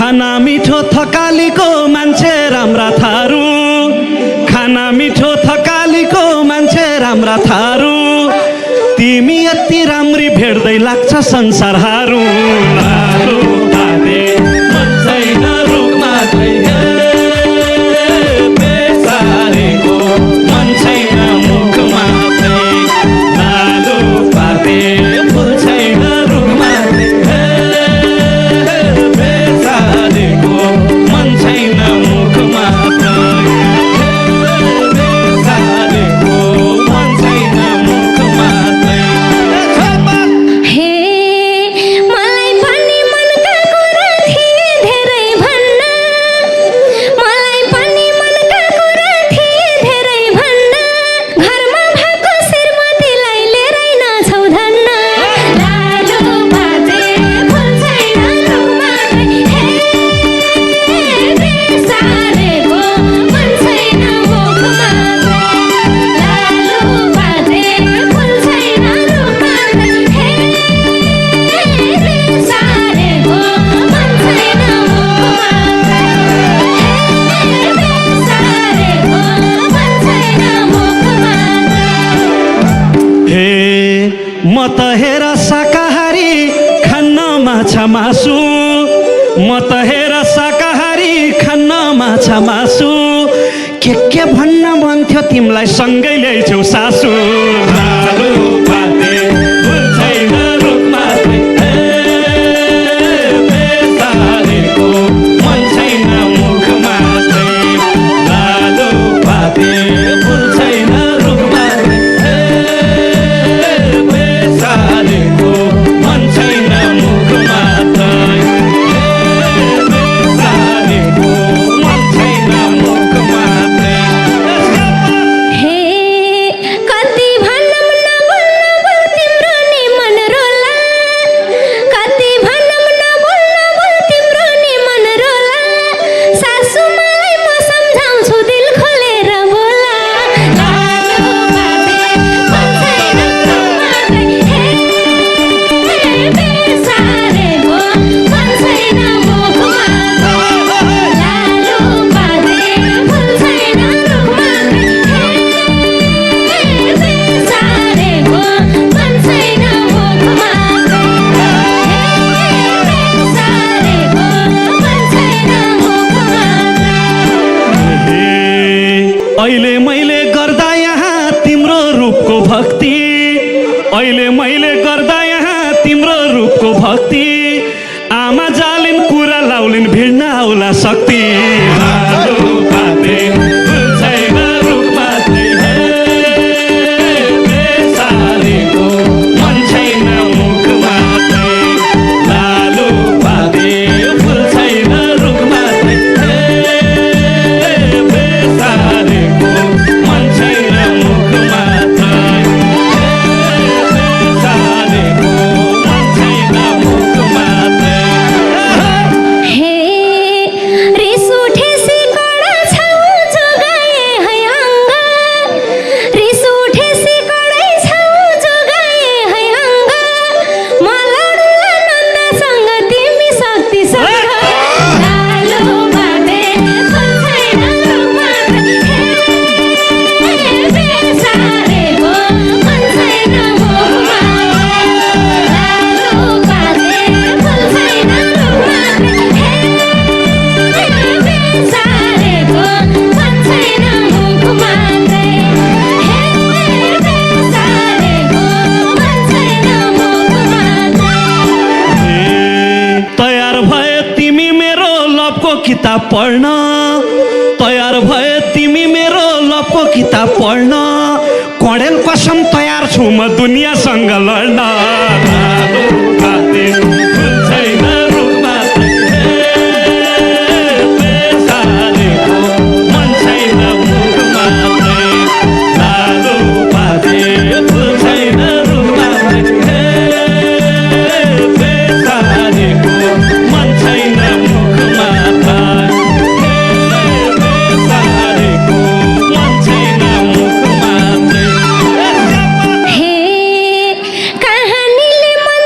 खाना मिठो थकालीको मान्छे राम्रा थारू, खाना मिठो थकालीको मान्छे राम्रा थारू, तिमी यति राम्री भेट्दै लाग्छ संसार हारू। लालो बाबे मन छैन रुखमा बेसारेको मन छैन मुखमा, लालो बाबे फुल छैन रुखमा बेसारेको मन छैन मुखमा, बेसारेको मन छैन मुखमा। म त हेर शाकाहारी खान्न माछा मासु, म त हेर शाकाहारी खान्न माछा मासु, के भन्न मन थियो तिमीलाई सँगै ल्याइछौ सासु। लालो बाबे फुल छैन रुखमा बेसारेको मन छैन मुखमा, लालो बाबे फुल छैन रुखमा बेसारेको मन छैन मुखमा, बेसारेको मन छैन मुखमा। अहिले मैले गर्दा यहाँ तिम्रो रूपको भक्ति, अहिले मैले गर्दा यहाँ तिम्रो रूपको भक्ति, आमा जालिन् कुरा लाउलिन् भिड्न आउला शक्ति। लालो बाबे फुल छैन रुखमा बेसारेको मन छैन मुखमा, लालो बाबे फुल छैन रुखमा बेसारेको मन छैन मुखमा, बेसारेको मन छैन मुखमा। रिस उठेसी कडा छौ जोगाए है अङ्ग, रिस उठेसी कडै छौ जोगाए है अङ्ग, म लड्ला नन्दसँग तिमी शक्तिसँग। लालो बाबे फुल छैन रुखमा बेसारेको मन छैन मुखमा, लालो बाबे फुल छैन रुखमा बेसारेको मन छैन मुखमा, बेसारेको मन छैन मुखमा। तयार भए तिमी मेरो लभको किताब पढ्न, तयार भए तिमी मेरो लभको किताब पढ्न, कडेल कसम तयार छु म दुनियाँसँग लड्न। लालो बाबे फुल छैन रुखमा बेसारेको मन छैन मुखमा, लालो बाबे फुल छैन रुखमा बेसारेको मन छैन मुखमा, बेसारेको मन छैन मुखमा। कहानीले मन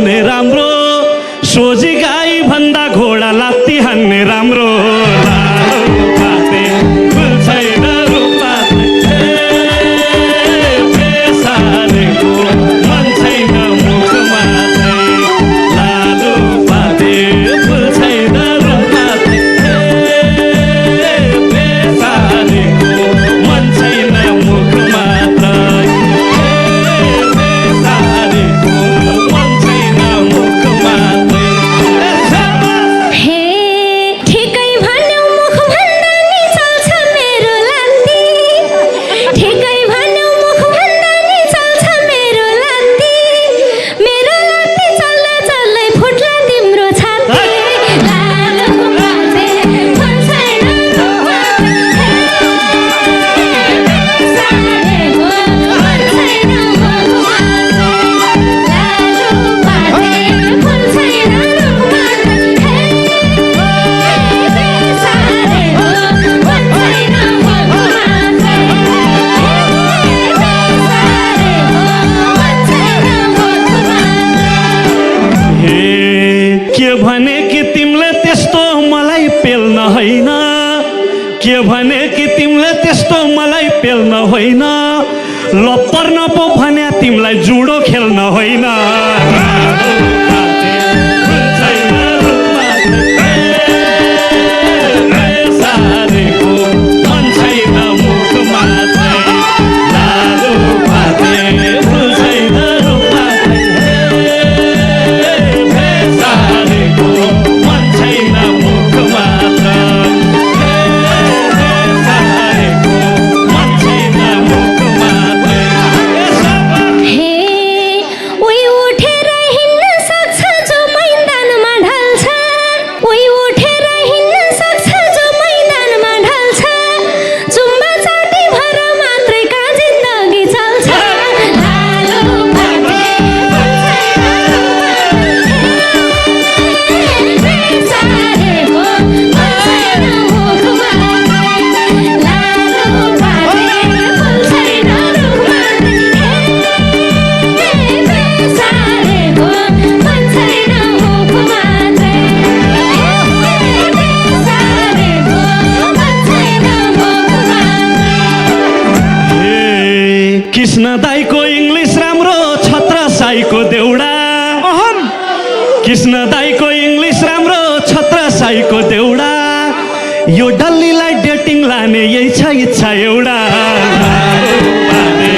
हान्ने राम्रो सोझी गाई भन्दा घोडा लात्ती हान्ने राम्रो लालुपाते फुल छैन रुखपाते बेसारेको मन छैन मुखमा लालुपाते फुल छैन रुखपाते बेसारेको मन छैन मुखमा हे ठिकै भन्यौ मुख भन्दा नि चल्छ मेरो लात्ती ठिकै भन्यौ मुख भन्दा नि चल्छ मेरो लात्ती चल्दा चल्दै फुट्ला तिम्रो छाती लालुपाते फुल छैन रुखपाते बेसारेको मन छैन मुखमा लालुपाते फुल छैन रुखपाते बेसारेको मन छैन मुखमा हे के भने कि तिमीले त्यस्तो मलाई पेल्न होइन के भने कि तिमीले त्यस्तो मलाई पेल्न होइन लप्पर्न पो भन्या तिमीलाई जुडो खेल्न होइन लालुपाते फुल छैन रुखपाते बेसारेको मन छैन मुखमा लालुपाते फुल छैन रुखपाते बेसारेको मन छैन मुखमा बेसारेको मन छैन मुखमा हे उही उठेर हिँड्न सक्छ जो मैदानमा ढल्छ उही उठेर हिँड्न सक्छ जो मैदानमा ढल्छ चुम्बा चाटी भर मात्रै का जिन्दगी चल्छ लालुपाते फुल छैन रुखपाते बेसारेको मन छैन मुखमा लालुपाते फुल छैन रुखपाते बेसारेको मन छैन मुखमा बेसारेको मन छैन मुखमा हे कृष्ण दाईको इङ्ग्लिस राम्रो छत्र साईको देउडा कृष्ण दाईको इङ्ग्लिस राम्रो छत्र साईको देउडा यो डल्लीलाई डेटिङ लाने यही छ इच्छा एउटा लालुपाते